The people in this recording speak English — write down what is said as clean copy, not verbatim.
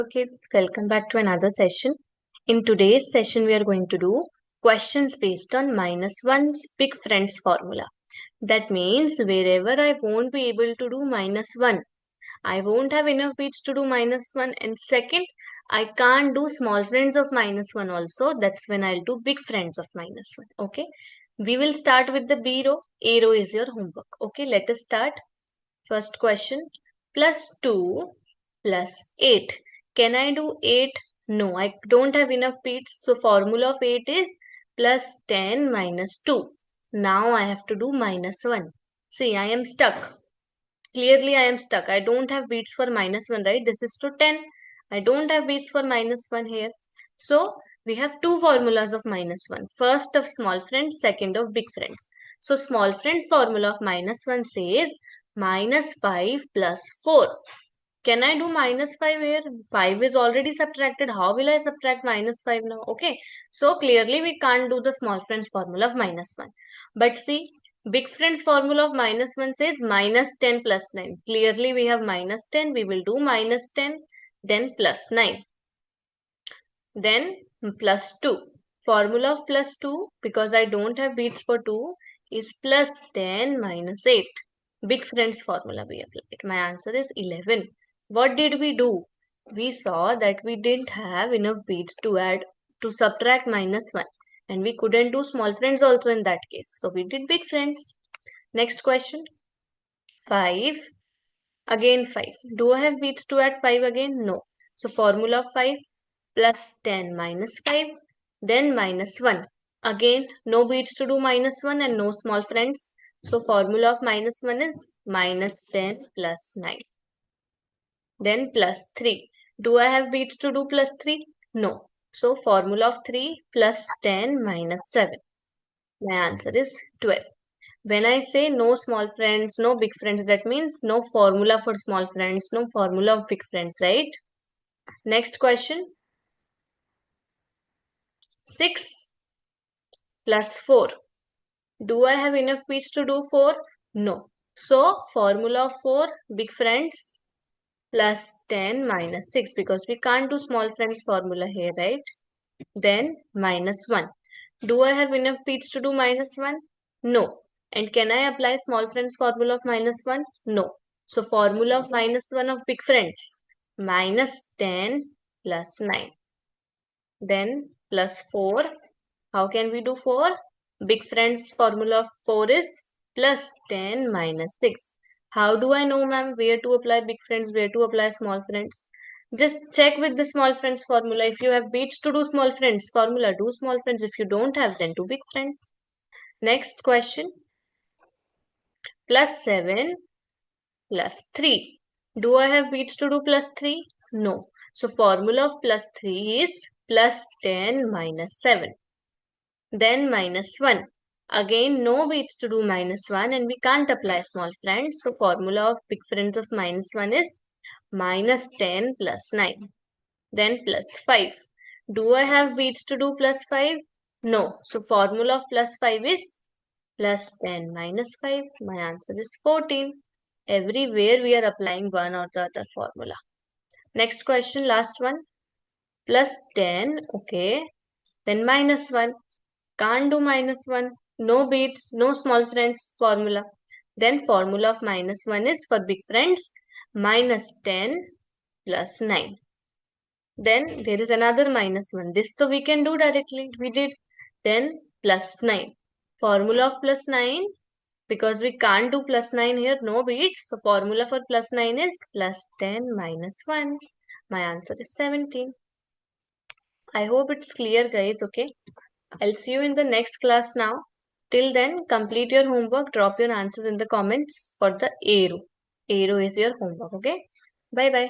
Okay, welcome back to another session. In today's session, we are going to do questions based on -1's big friends formula. That means wherever I won't be able to do -1, I won't have enough beats to do -1. And second, I can't do small friends of -1 also. That's when I'll do big friends of -1. Okay, we will start with the B row. A row is your homework. Okay, let us start. First question, +2 plus 8. Can I do 8? No, I don't have enough beats. So formula of 8 is +10 minus 2. Now I have to do -1. See, I am stuck. Clearly, I am stuck. I don't have beats for -1, right? This is to 10. I don't have beats for -1 here. So we have two formulas of -1. First of small friends, second of big friends. So small friends formula of -1 says -5 plus 4. Can I do -5 here? 5 is already subtracted. How will I subtract -5 now? Okay. So clearly we can't do the small friends formula of -1. But see, big friends formula of -1 says -10 plus 9. Clearly we have -10. We will do -10, then +9. Then +2. Formula of +2, because I don't have beats for 2, is +10 minus 8. Big friends formula we applied. My answer is 11. What did we do? We saw that we didn't have enough beats to subtract -1. And we couldn't do small friends also in that case. So we did big friends. Next question. 5. Again 5. Do I have beats to add 5 again? No. So formula of 5 +10 minus 5, then -1. Again, no beats to do -1 and no small friends. So formula of -1 is -10 plus 9. Then +3. Do I have beats to do +3? No. So formula of 3 +10 minus 7. My answer is 12. When I say no small friends, no big friends, that means no formula for small friends, no formula of big friends, right? Next question. 6 plus 4. Do I have enough beats to do 4? No. So, formula of 4, big friends, +10 minus 6, because we can't do small friends formula here, right? Then -1. Do I have enough beats to do -1? No. And can I apply small friends formula of -1? No. So, formula of -1 of big friends, -10 plus 9. Then +4. How can we do 4? Big friends formula of 4 is +10 minus 6. How do I know, ma'am, where to apply big friends, where to apply small friends? Just check with the small friends formula. If you have beats to do small friends formula, do small friends. If you don't have, then do big friends. Next question. +7 plus 3. Do I have beats to do +3? No. So formula of +3 is +10 minus 7. Then -1. Again, no beats to do -1 and we can't apply small friends. So formula of big friends of -1 is -10 plus 9. Then +5. Do I have beats to do +5? No. So formula of +5 is +10 minus 5. My answer is 14. Everywhere we are applying one or the other formula. Next question, last one. +10, okay. Then -1. Can't do -1. No beats, no small friends formula. Then formula of -1 is for big friends, -10 plus 9. Then there is another -1. This so we can do directly. We did. Then +9. Formula of +9, because we can't do +9 here, no beats. So formula for +9 is +10 minus 1. My answer is 17. I hope it's clear, guys. Okay. I'll see you in the next class now. Till then, complete your homework. Drop your answers in the comments for the A row. A row is your homework. Okay. Bye bye.